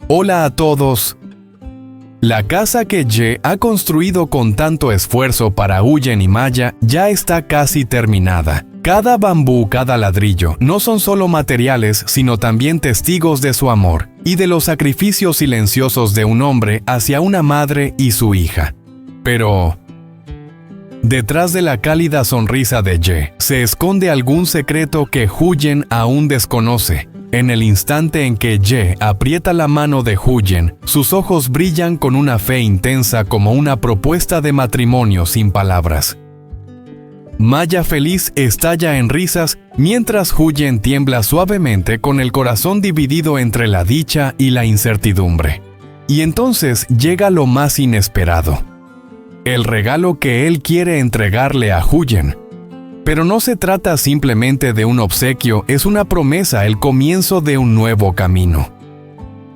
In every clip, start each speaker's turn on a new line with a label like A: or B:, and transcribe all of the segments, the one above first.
A: Hola a todos. La casa que Ye ha construido con tanto esfuerzo para Huyen y Maya ya está casi terminada. Cada bambú, cada ladrillo, no son solo materiales, sino también testigos de su amor y de los sacrificios silenciosos de un hombre hacia una madre y su hija. Pero detrás de la cálida sonrisa de Ye se esconde algún secreto que Huyen aún desconoce. En el instante en que Ye aprieta la mano de Huyen, sus ojos brillan con una fe intensa como una propuesta de matrimonio sin palabras. Maya feliz estalla en risas mientras Huyen tiembla suavemente con el corazón dividido entre la dicha y la incertidumbre. Y entonces llega lo más inesperado: el regalo que él quiere entregarle a Huyen. Pero no se trata simplemente de un obsequio, es una promesa, el comienzo de un nuevo camino.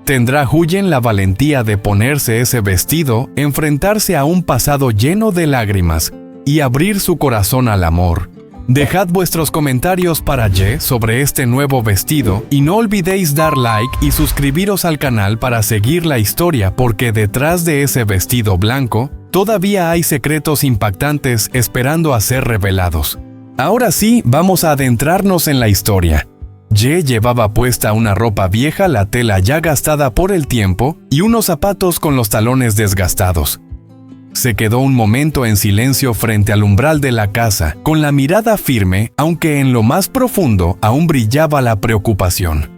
A: ¿Tendrá Huyen la valentía de ponerse ese vestido, enfrentarse a un pasado lleno de lágrimas y abrir su corazón al amor? Dejad vuestros comentarios para Ye sobre este nuevo vestido y no olvidéis dar like y suscribiros al canal para seguir la historia, porque detrás de ese vestido blanco todavía hay secretos impactantes esperando a ser revelados. Ahora sí, vamos a adentrarnos en la historia. Ye llevaba puesta una ropa vieja, la tela ya gastada por el tiempo, y unos zapatos con los talones desgastados. Se quedó un momento en silencio frente al umbral de la casa, con la mirada firme, aunque en lo más profundo aún brillaba la preocupación.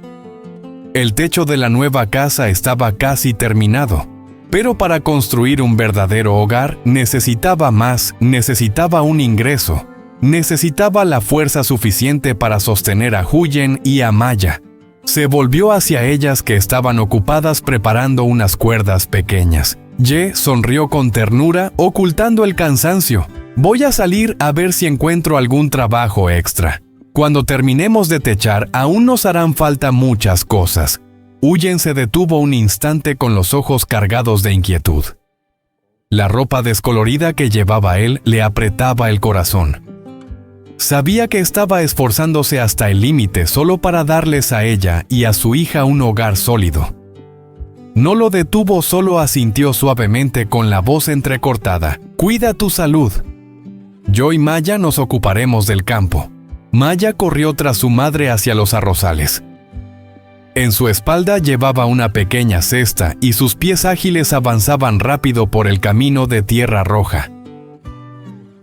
A: El techo de la nueva casa estaba casi terminado, pero para construir un verdadero hogar necesitaba más, necesitaba un ingreso. Necesitaba la fuerza suficiente para sostener a Huyen y a Maya. Se volvió hacia ellas, que estaban ocupadas preparando unas cuerdas pequeñas. Ye sonrió con ternura, ocultando el cansancio. Voy a salir a ver si encuentro algún trabajo extra. Cuando terminemos de techar, aún nos harán falta muchas cosas. Huyen se detuvo un instante con los ojos cargados de inquietud. La ropa descolorida que llevaba él le apretaba el corazón. Sabía que estaba esforzándose hasta el límite solo para darles a ella y a su hija un hogar sólido. No lo detuvo, solo asintió suavemente con la voz entrecortada. Cuida tu salud. Yo y Maya nos ocuparemos del campo. Maya corrió tras su madre hacia los arrozales. En su espalda llevaba una pequeña cesta y sus pies ágiles avanzaban rápido por el camino de tierra roja.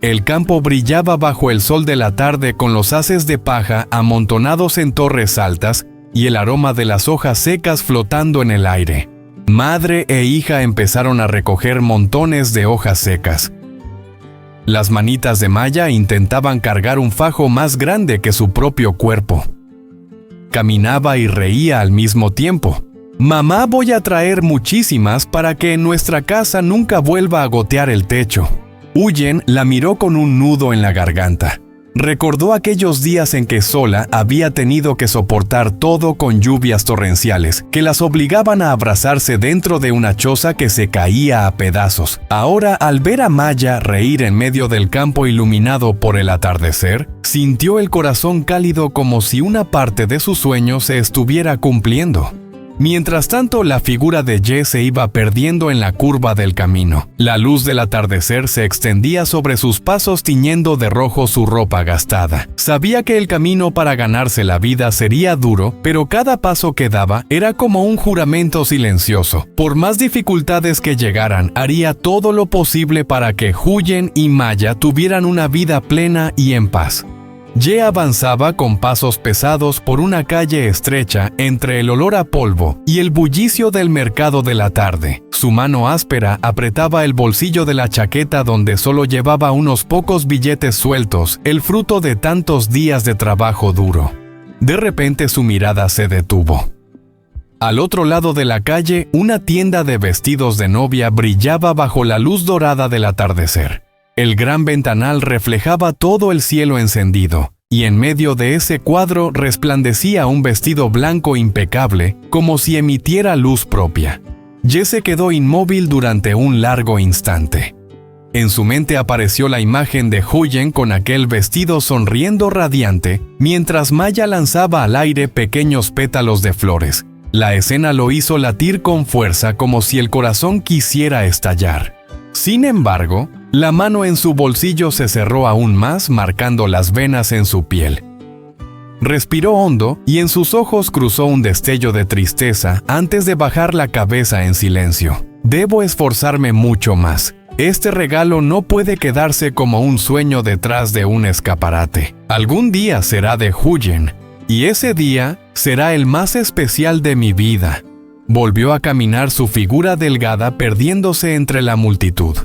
A: El campo brillaba bajo el sol de la tarde, con los haces de paja amontonados en torres altas y el aroma de las hojas secas flotando en el aire. Madre e hija empezaron a recoger montones de hojas secas. Las manitas de Maya intentaban cargar un fajo más grande que su propio cuerpo. Caminaba y reía al mismo tiempo. Mamá, voy a traer muchísimas para que en nuestra casa nunca vuelva a gotear el techo. Huyen la miró con un nudo en la garganta. Recordó aquellos días en que sola había tenido que soportar todo con lluvias torrenciales que las obligaban a abrazarse dentro de una choza que se caía a pedazos. Ahora, al ver a Maya reír en medio del campo iluminado por el atardecer, sintió el corazón cálido, como si una parte de su sueño se estuviera cumpliendo. Mientras tanto, la figura de Ye se iba perdiendo en la curva del camino. La luz del atardecer se extendía sobre sus pasos, tiñendo de rojo su ropa gastada. Sabía que el camino para ganarse la vida sería duro, pero cada paso que daba era como un juramento silencioso. Por más dificultades que llegaran, haría todo lo posible para que Huyen y Maya tuvieran una vida plena y en paz. Ye avanzaba con pasos pesados por una calle estrecha entre el olor a polvo y el bullicio del mercado de la tarde. Su mano áspera apretaba el bolsillo de la chaqueta, donde solo llevaba unos pocos billetes sueltos, el fruto de tantos días de trabajo duro. De repente su mirada se detuvo. Al otro lado de la calle, una tienda de vestidos de novia brillaba bajo la luz dorada del atardecer. El gran ventanal reflejaba todo el cielo encendido, y en medio de ese cuadro resplandecía un vestido blanco impecable, como si emitiera luz propia. Ye se quedó inmóvil durante un largo instante. En su mente apareció la imagen de Huyen con aquel vestido sonriendo radiante, mientras Maya lanzaba al aire pequeños pétalos de flores. La escena lo hizo latir con fuerza como si el corazón quisiera estallar. Sin embargo, la mano en su bolsillo se cerró aún más, marcando las venas en su piel. Respiró hondo y en sus ojos cruzó un destello de tristeza antes de bajar la cabeza en silencio. Debo esforzarme mucho más. Este regalo no puede quedarse como un sueño detrás de un escaparate. Algún día será de Huyen, y ese día será el más especial de mi vida. Volvió a caminar su figura delgada perdiéndose entre la multitud.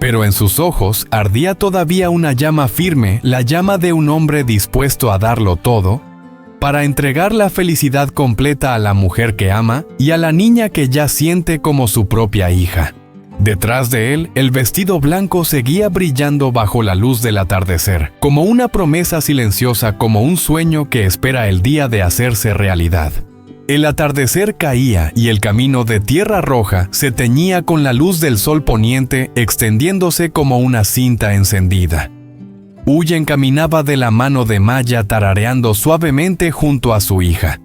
A: Pero en sus ojos ardía todavía una llama firme, la llama de un hombre dispuesto a darlo todo, para entregar la felicidad completa a la mujer que ama y a la niña que ya siente como su propia hija. Detrás de él, el vestido blanco seguía brillando bajo la luz del atardecer, como una promesa silenciosa, como un sueño que espera el día de hacerse realidad. El atardecer caía y el camino de tierra roja se teñía con la luz del sol poniente, extendiéndose como una cinta encendida. Huyen caminaba de la mano de Maya tarareando suavemente junto a su hija.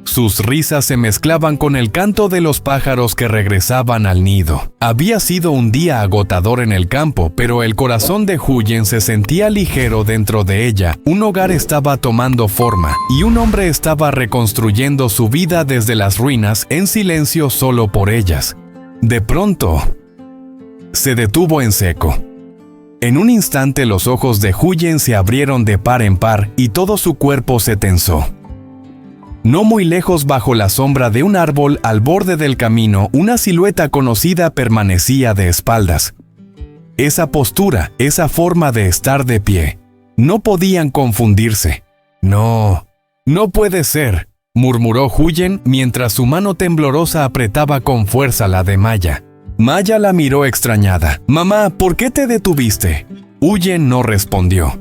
A: Sus risas se mezclaban con el canto de los pájaros que regresaban al nido. Había sido un día agotador en el campo, pero el corazón de Huyen se sentía ligero dentro de ella. Un hogar estaba tomando forma, y un hombre estaba reconstruyendo su vida desde las ruinas, en silencio solo por ellas. De pronto, se detuvo en seco. En un instante los ojos de Huyen se abrieron de par en par, y todo su cuerpo se tensó. No muy lejos, bajo la sombra de un árbol al borde del camino, una silueta conocida permanecía de espaldas. Esa postura, esa forma de estar de pie, no podían confundirse. No puede ser, murmuró Huyen mientras su mano temblorosa apretaba con fuerza la de Maya. Maya la miró extrañada. «Mamá, ¿por qué te detuviste?» Huyen no respondió.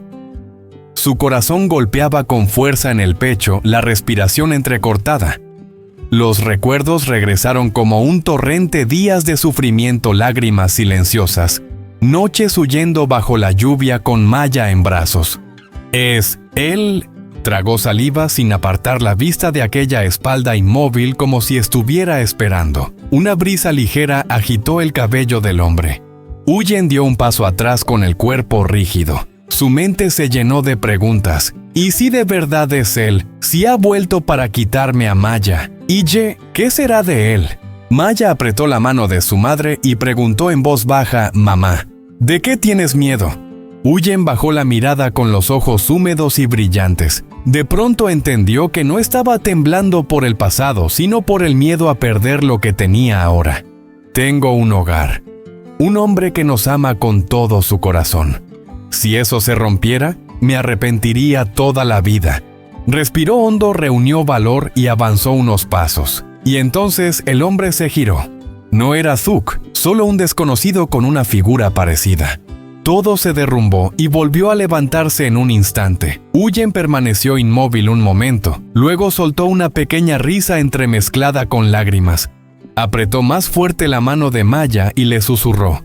A: Su corazón golpeaba con fuerza en el pecho, la respiración entrecortada. Los recuerdos regresaron como un torrente, días de sufrimiento, lágrimas silenciosas, noches huyendo bajo la lluvia con Maya en brazos. «Es él», tragó saliva sin apartar la vista de aquella espalda inmóvil como si estuviera esperando. Una brisa ligera agitó el cabello del hombre. Huyen dio un paso atrás con el cuerpo rígido. Su mente se llenó de preguntas. ¿Y si de verdad es él? ¿Si ha vuelto para quitarme a Maya? ¿Y qué será de él? Maya apretó la mano de su madre y preguntó en voz baja: «Mamá, ¿de qué tienes miedo?» Huyen bajó la mirada con los ojos húmedos y brillantes. De pronto entendió que no estaba temblando por el pasado, sino por el miedo a perder lo que tenía ahora. «Tengo un hogar, un hombre que nos ama con todo su corazón. Si eso se rompiera, me arrepentiría toda la vida». Respiró hondo, reunió valor y avanzó unos pasos. Y entonces el hombre se giró. No era Zuk, solo un desconocido con una figura parecida. Todo se derrumbó y volvió a levantarse en un instante. Huyen permaneció inmóvil un momento, luego soltó una pequeña risa entremezclada con lágrimas. Apretó más fuerte la mano de Maya y le susurró: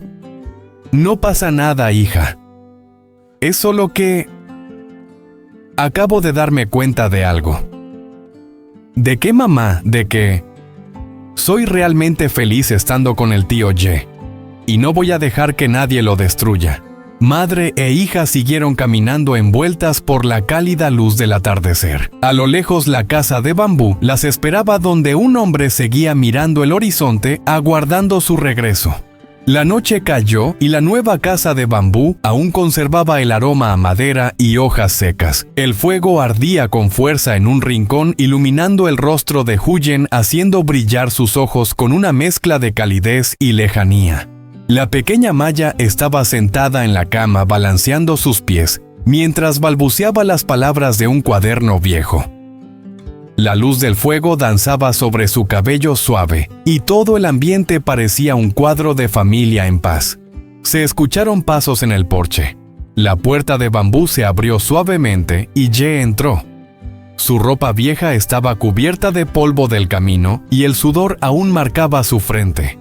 A: «No pasa nada, hija. Es solo que acabo de darme cuenta de algo». «¿De qué, mamá? ¿De qué?» «Soy realmente feliz estando con el tío Ye, y no voy a dejar que nadie lo destruya». Madre e hija siguieron caminando envueltas por la cálida luz del atardecer. A lo lejos, la casa de bambú las esperaba, donde un hombre seguía mirando el horizonte, aguardando su regreso. La noche cayó y la nueva casa de bambú aún conservaba el aroma a madera y hojas secas. El fuego ardía con fuerza en un rincón, iluminando el rostro de Huyen, haciendo brillar sus ojos con una mezcla de calidez y lejanía. La pequeña Maya estaba sentada en la cama balanceando sus pies, mientras balbuceaba las palabras de un cuaderno viejo. La luz del fuego danzaba sobre su cabello suave, y todo el ambiente parecía un cuadro de familia en paz. Se escucharon pasos en el porche. La puerta de bambú se abrió suavemente y Ye entró. Su ropa vieja estaba cubierta de polvo del camino y el sudor aún marcaba su frente.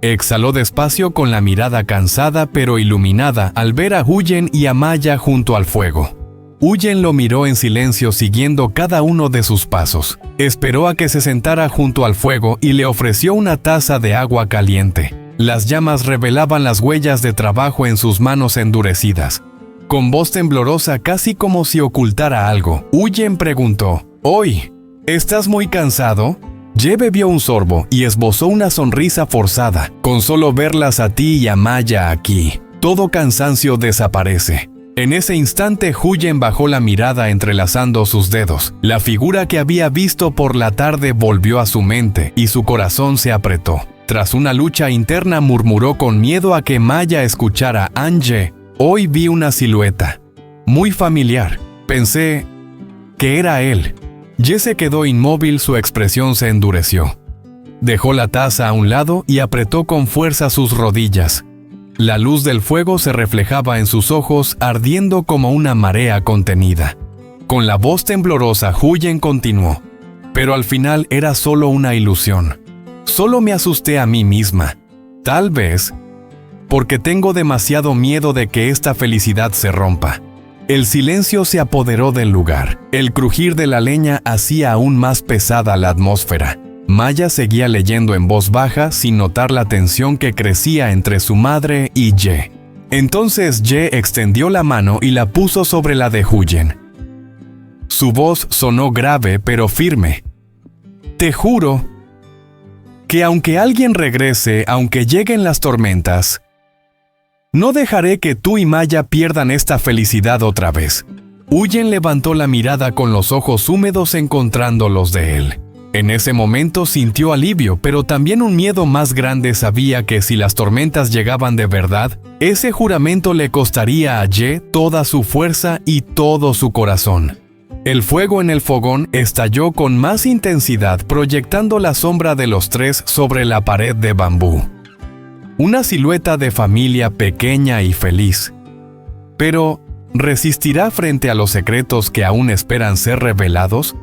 A: Exhaló despacio con la mirada cansada pero iluminada al ver a Huyen y a Maya junto al fuego. Huyen lo miró en silencio siguiendo cada uno de sus pasos. Esperó a que se sentara junto al fuego y le ofreció una taza de agua caliente. Las llamas revelaban las huellas de trabajo en sus manos endurecidas. Con voz temblorosa, casi como si ocultara algo, Huyen preguntó: «Hoy, ¿estás muy cansado?». Ye bebió un sorbo y esbozó una sonrisa forzada. Con solo verlas a ti y a Maya aquí, todo cansancio desaparece. En ese instante, Huyen bajó la mirada entrelazando sus dedos. La figura que había visto por la tarde volvió a su mente y su corazón se apretó. Tras una lucha interna, murmuró con miedo a que Maya escuchara: «Anje, hoy vi una silueta muy familiar. Pensé que era él». Ye se quedó inmóvil, su expresión se endureció. Dejó la taza a un lado y apretó con fuerza sus rodillas. La luz del fuego se reflejaba en sus ojos, ardiendo como una marea contenida. Con la voz temblorosa, Huyen continuó: «Pero al final era solo una ilusión. Solo me asusté a mí misma. Tal vez porque tengo demasiado miedo de que esta felicidad se rompa». El silencio se apoderó del lugar. El crujir de la leña hacía aún más pesada la atmósfera. Maya seguía leyendo en voz baja sin notar la tensión que crecía entre su madre y Ye. Entonces Ye extendió la mano y la puso sobre la de Huyen. Su voz sonó grave pero firme. «Te juro que aunque alguien regrese, aunque lleguen las tormentas, no dejaré que tú y Maya pierdan esta felicidad otra vez». Huyen levantó la mirada con los ojos húmedos encontrando los de él. En ese momento sintió alivio, pero también un miedo más grande. Sabía que si las tormentas llegaban de verdad, ese juramento le costaría a Ye toda su fuerza y todo su corazón. El fuego en el fogón estalló con más intensidad, proyectando la sombra de los tres sobre la pared de bambú. Una silueta de familia pequeña y feliz. Pero, ¿resistirá frente a los secretos que aún esperan ser revelados?